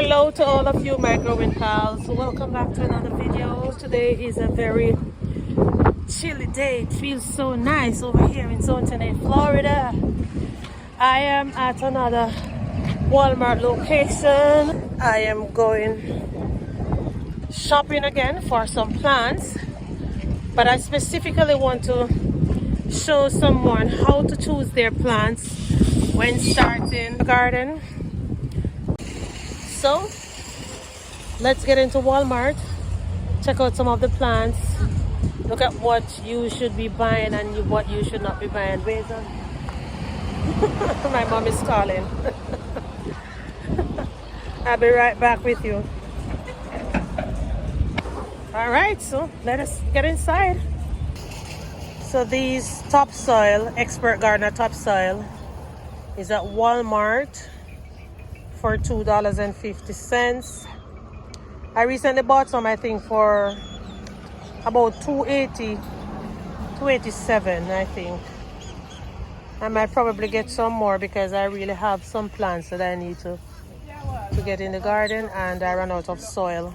Hello to all of you my growing pals. Welcome back to another video. Today is a very chilly day. It feels so nice over here in Zoetonay, Florida. I am at another Walmart location. I am going shopping again for some plants, but I specifically want to show someone how to choose their plants when starting a garden. So let's get into Walmart, check out some of the plants, look at what you should be buying and what you should not be buying. Wait on. My mom is calling. I'll be right back with you. All right, so let us get inside. So these topsoil, Expert Gardener topsoil, is at Walmart for $2.50. I recently bought some, I think, for about $2.80, $2.87, I think. I might probably get some more because I really have some plants that I need to get in the garden, and I ran out of soil.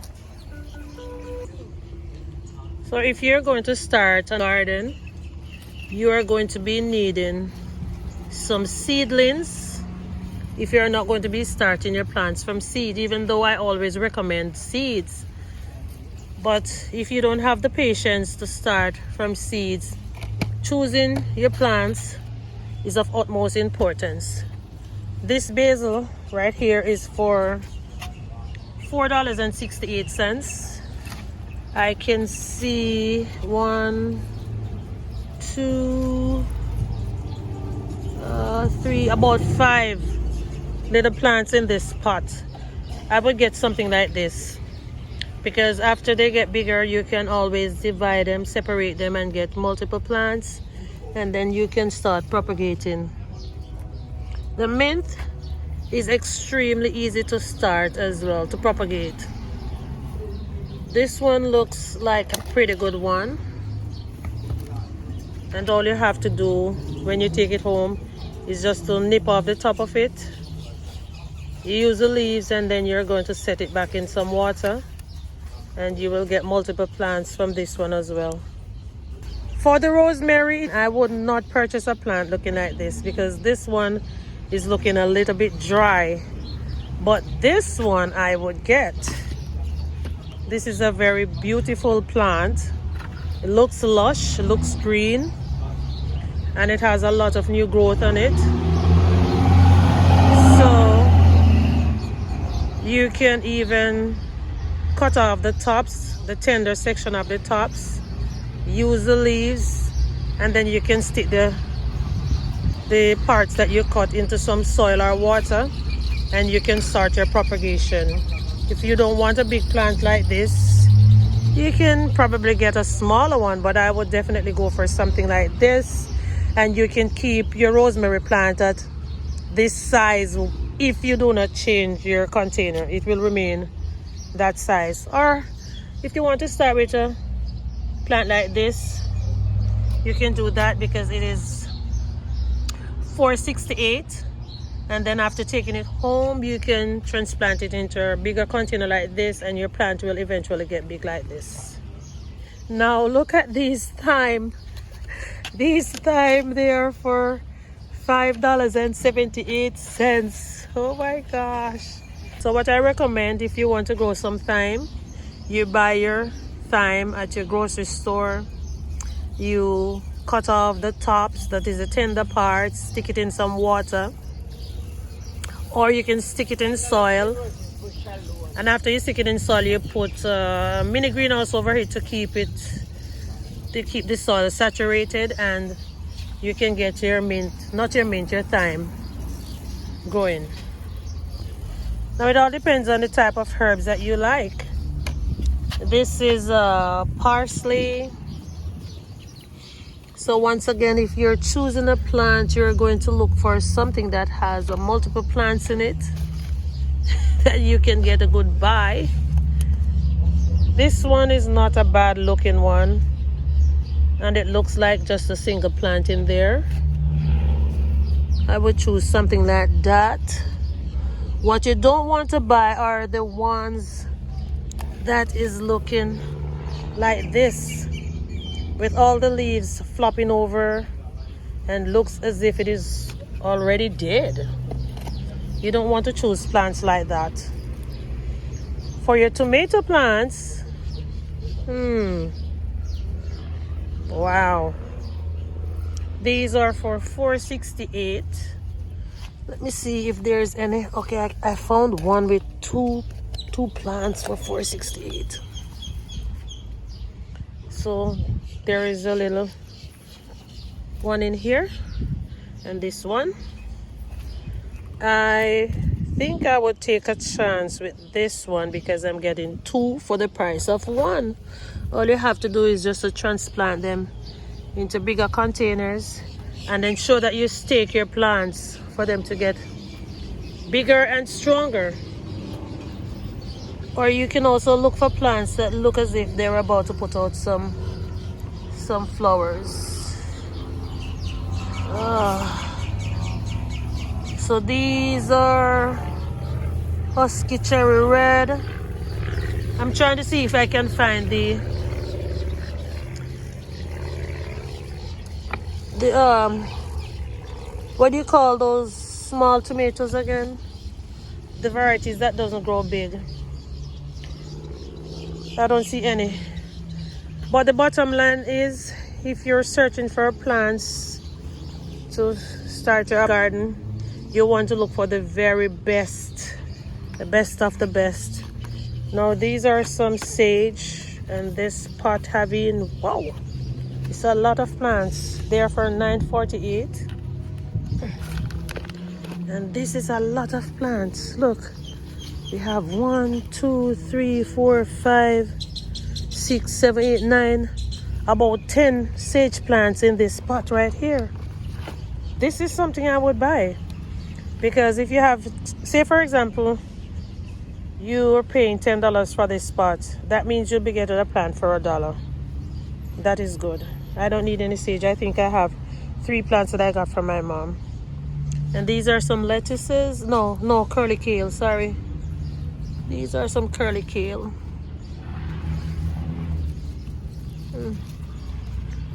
So if you're going to start a garden, you are going to be needing some seedlings. If you're not going to be starting your plants from seed, even though I always recommend seeds. But if you don't have the patience to start from seeds, choosing your plants is of utmost importance. This basil right here is for $4.68. I can see 1, 2, 3, about 5 little plants in this pot. I would get something like this because after they get bigger, you can always divide them, separate them, and get multiple plants, and then you can start propagating. The mint is extremely easy to start as well, to propagate. This one looks like a pretty good one, and all you have to do when you take it home is just to nip off the top of it. You use the leaves, and then you're going to set it back in some water, and you will get multiple plants from this one as well. For the rosemary, I would not purchase a plant looking like this because this one is looking a little bit dry, but this one I would get. This is a very beautiful plant. It looks lush, it looks green, and it has a lot of new growth on it. So you can even cut off the tops, the tender section of the tops, use the leaves, and then you can stick the parts that you cut into some soil or water, and you can start your propagation. If you don't want a big plant like this, you can probably get a smaller one, but I would definitely go for something like this, and you can keep your rosemary plant at this size. If you do not change your container, it will remain that size. Or if you want to start with a plant like this, you can do that because it is $4.68, and then after taking it home, you can transplant it into a bigger container like this, and your plant will eventually get big like this. Now look at these thyme. These thyme, they are for $5.78. Oh my gosh. So what I recommend, if you want to grow some thyme, you buy your thyme at your grocery store. You cut off the tops, that is the tender parts, stick it in some water, or you can stick it in soil. And after you stick it in soil, you put a mini greenhouse over it to keep the soil saturated, and you can get your mint, not your mint, your thyme growing. Now it all depends on the type of herbs that you like. This is parsley. So once again, if you're choosing a plant, you're going to look for something that has multiple plants in it that you can get a good buy. This one is not a bad looking one, and it looks like just a single plant in there. I would choose something like that. What you don't want to buy are the ones that is looking like this, with all the leaves flopping over and looks as if it is already dead. You don't want to choose plants like that. For your tomato plants, wow. These are for $4.68. Let me see if there's any. Okay, I found one with two plants for $4.68. So there is a little one in here, and this one. I think I would take a chance with this one because I'm getting two for the price of one. All you have to do is just to transplant them into bigger containers and then show that you stake your plants for them to get bigger and stronger. Or you can also look for plants that look as if they're about to put out some flowers. So these are Husky Cherry Red. I'm trying to see if I can find the what do you call those small tomatoes again? The varieties that doesn't grow big. I don't see any. But the bottom line is, if you're searching for plants to start your garden, you want to look for the very best, the best of the best. Now these are some sage, and this pot having, wow, it's a lot of plants. They're for $9.48. And this is a lot of plants. Look, we have 1, 2, 3, 4, 5, 6, 7, 8, 9, about 10 sage plants in this pot right here. This is something I would buy, because if you have, say for example, you are paying $10 for this pot, that means you'll be getting a plant for $1. That is good. I don't need any sage. I think I have 3 plants that I got from my mom. And these are some lettuces. No, curly kale, sorry. These are some curly kale.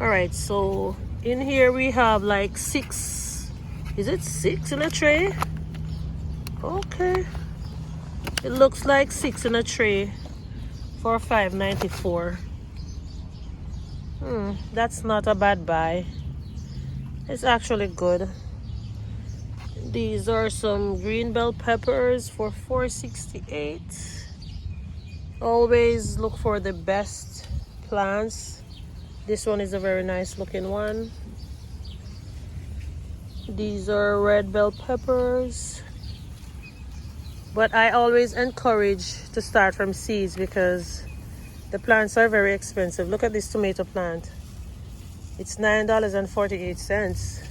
All right, so in here we have like 6. Is it 6 in a tray? Okay. It looks like 6 in a tray for $5.94. That's not a bad buy. It's actually good. These are some green bell peppers for $4.68. Always look for the best plants. This one is a very nice looking one. These are red bell peppers. But I always encourage to start from seeds because the plants are very expensive. Look at this tomato plant. It's $9.48.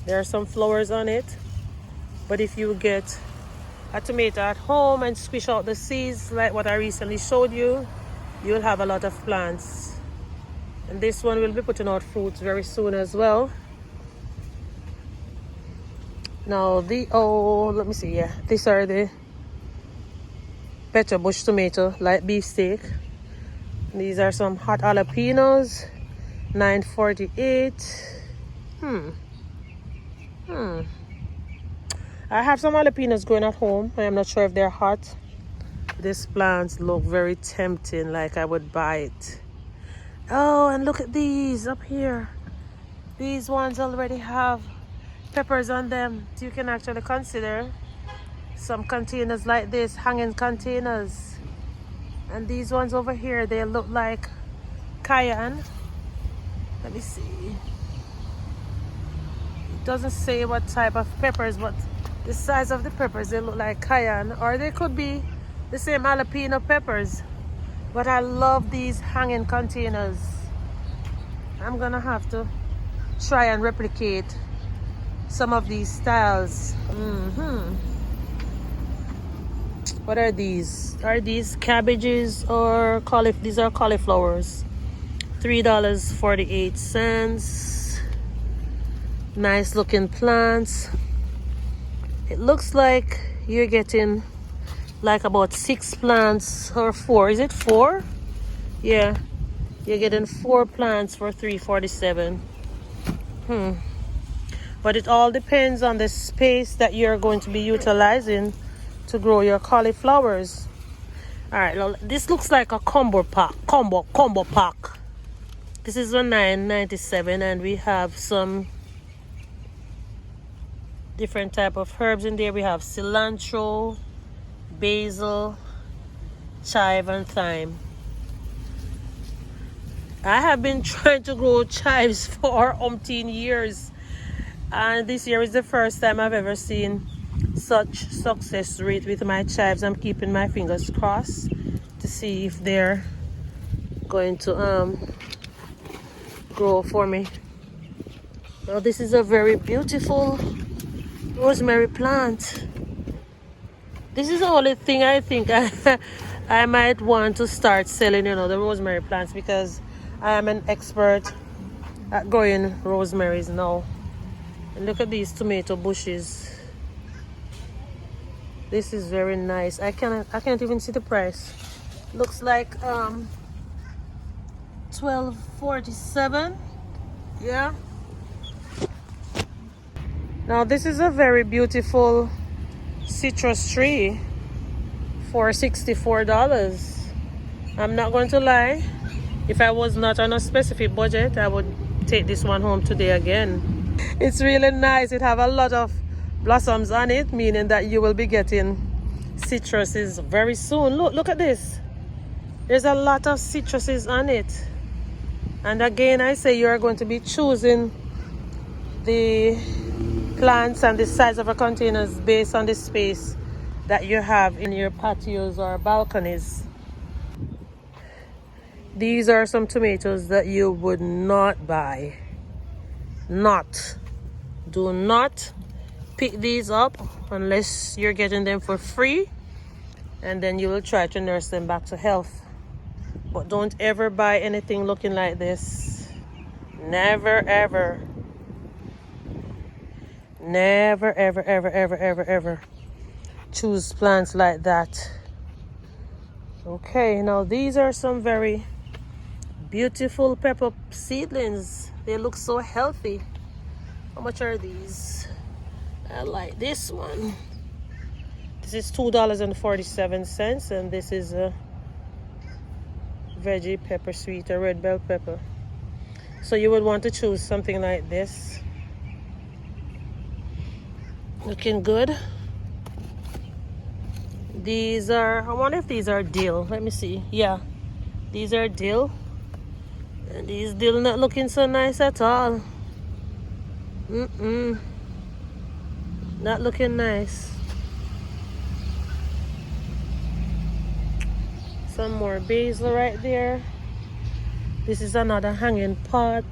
There are some flowers on it, but if you get a tomato at home and squish out the seeds like what I recently showed you, you'll have a lot of plants. And this one will be putting out fruits very soon as well. Now let me see, yeah, these are the Better Bush tomato, light beefsteak. These are some hot jalapenos, $9.48. I have some jalapenos growing at home. I am not sure if they're hot. These plants look very tempting, like I would buy it. Oh, and look at these up here. These ones already have peppers on them. So you can actually consider some containers like this, hanging containers. And these ones over here, they look like cayenne. Let me see. It doesn't say what type of peppers, but the size of the peppers, they look like cayenne, or they could be the same jalapeno peppers. But I love these hanging containers. I'm gonna have to try and replicate some of these styles. What are these? Are these cabbages or cauliflower? These are cauliflowers. $3.48. Nice looking plants. It looks like you're getting like about 6 plants or 4. Is it 4? Yeah, you're getting 4 plants for $3.47. But it all depends on the space that you're going to be utilizing to grow your cauliflowers. All right, now this looks like a combo pack. Combo pack. This is a $9.97, and we have some different type of herbs in there. We have cilantro, basil, chive, and thyme. I have been trying to grow chives for umpteen years, and this year is the first time I've ever seen such success rate with my chives. I'm keeping my fingers crossed to see if they're going to grow for me. Well, this is a very beautiful rosemary plant. This is the only thing I think I might want to start selling, you know, the rosemary plants, because I am an expert at growing rosemaries now. And look at these tomato bushes. This is very nice. I can't even see the price. Looks like $12.47. Yeah. Now this is a very beautiful citrus tree for $64. I'm not going to lie. If I was not on a specific budget, I would take this one home today again. It's really nice. It have a lot of blossoms on it, meaning that you will be getting citruses very soon. Look at this. There's a lot of citruses on it. And again, I say you are going to be choosing the plants and the size of the containers based on the space that you have in your patios or balconies. These are some tomatoes that you would not buy. Do not pick these up unless you're getting them for free, and then you will try to nurse them back to health. But don't ever buy anything looking like this. Never ever. Never ever ever ever ever ever choose plants like that. Okay, now these are some very beautiful pepper seedlings. They look so healthy. How much are these? I like this one. This is $2.47, and this is a veggie pepper, sweet or red bell pepper. So you would want to choose something like this. Looking good. These are, I wonder if these are dill. Let me see. Yeah, these are dill. And these dill not looking so nice at all. Not looking nice. Some more basil right there. This is another hanging pot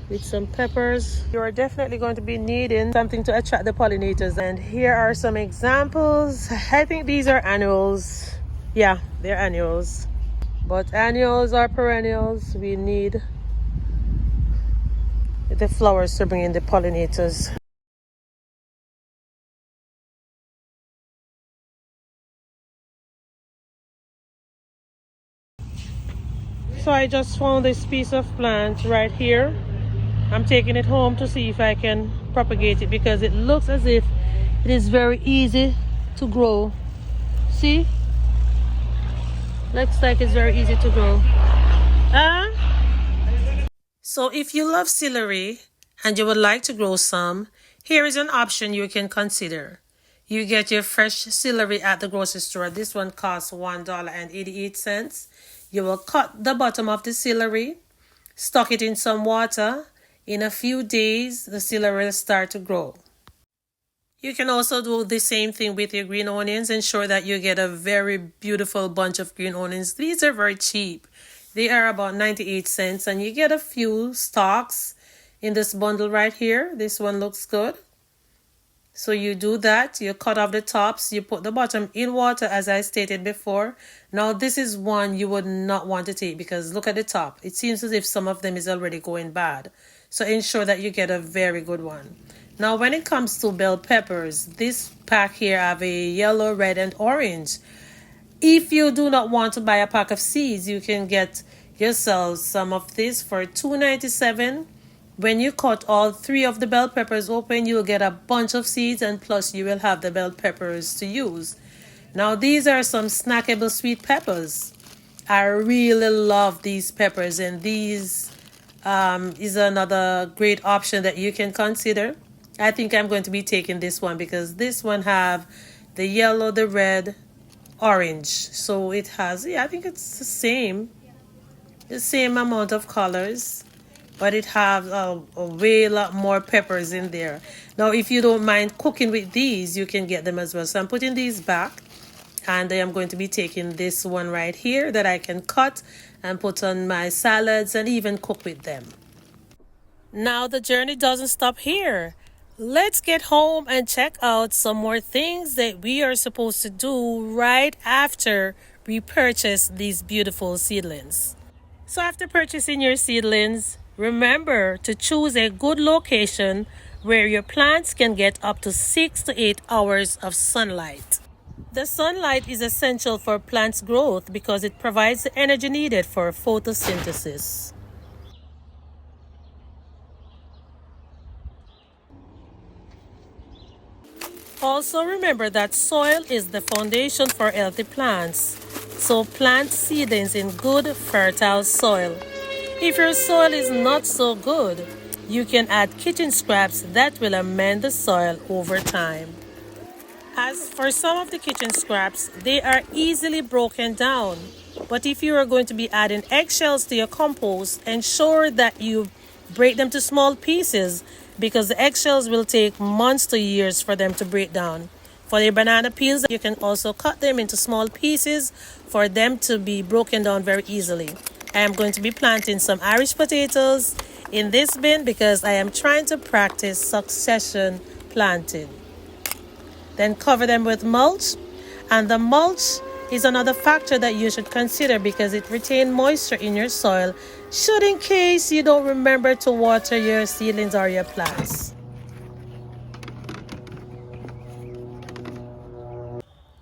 with some peppers. You are definitely going to be needing something to attract the pollinators. And here are some examples. I think these are annuals. Yeah, they're annuals. But annuals or perennials, we need the flowers to bring in the pollinators. So I just found this piece of plant right here. I'm taking it home to see if I can propagate it, because it looks as if it is very easy to grow. See? Looks like it's very easy to grow. So if you love celery and you would like to grow some, here is an option you can consider. You get your fresh celery at the grocery store. This one costs $1.88. You will cut the bottom of the celery, stock it in some water. In a few days, the celery will start to grow. You can also do the same thing with your green onions. Ensure that you get a very beautiful bunch of green onions. These are very cheap. They are about 98 cents, and you get a few stalks in this bundle right here. This one looks good. So you do that, you cut off the tops, you put the bottom in water as I stated before. Now this is one you would not want to take, because look at the top. It seems as if some of them is already going bad. So ensure that you get a very good one. Now, when it comes to bell peppers, this pack here have a yellow, red, and orange. If you do not want to buy a pack of seeds, you can get yourself some of this for $2.97. When you cut all 3 of the bell peppers open, you'll get a bunch of seeds, and plus you will have the bell peppers to use. Now, these are some snackable sweet peppers. I really love these peppers, and these is another great option that you can consider. I think I'm going to be taking this one because this one have the yellow, the red, orange. So it has, I think it's the same amount of colors, but it has a way lot more peppers in there. Now, if you don't mind cooking with these, you can get them as well. So I'm putting these back, and I am going to be taking this one right here that I can cut and put on my salads and even cook with them. Now the journey doesn't stop here. Let's get home and check out some more things that we are supposed to do right after we purchase these beautiful seedlings. So after purchasing your seedlings, remember to choose a good location where your plants can get up to 6 to 8 hours of sunlight. The sunlight is essential for plants' growth because it provides the energy needed for photosynthesis. Also remember that soil is the foundation for healthy plants, so plant seedlings in good, fertile soil. If your soil is not so good, you can add kitchen scraps that will amend the soil over time. As for some of the kitchen scraps, they are easily broken down. But if you are going to be adding eggshells to your compost, ensure that you break them to small pieces because the eggshells will take months to years for them to break down. For your banana peels, you can also cut them into small pieces for them to be broken down very easily. I am going to be planting some Irish potatoes in this bin because I am trying to practice succession planting. Then cover them with mulch, and the mulch is another factor that you should consider because it retains moisture in your soil should in case you don't remember to water your seedlings or your plants.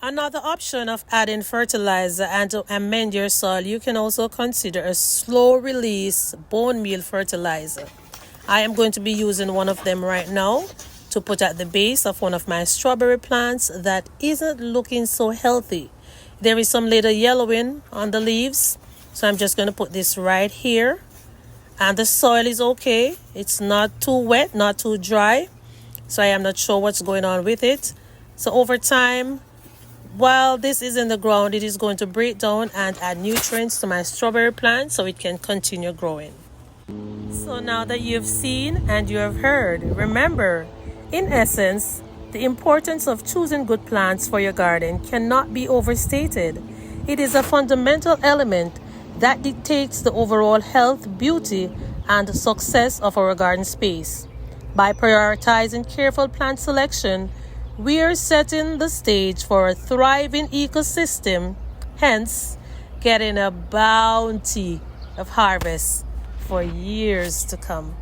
Another option of adding fertilizer and to amend your soil, you can also consider a slow release bone meal fertilizer. I am going to be using one of them right now to put at the base of one of my strawberry plants that isn't looking so healthy. There is some little yellowing on the leaves, so I'm just going to put this right here. And the soil is okay. It's not too wet, not too dry, so I am not sure what's going on with it. So over time, while this is in the ground, it is going to break down and add nutrients to my strawberry plant so it can continue growing. So now that you've seen and you have heard, remember, in essence, the importance of choosing good plants for your garden cannot be overstated. It is a fundamental element that dictates the overall health, beauty, and success of our garden space. By prioritizing careful plant selection, we are setting the stage for a thriving ecosystem, hence getting a bounty of harvest for years to come.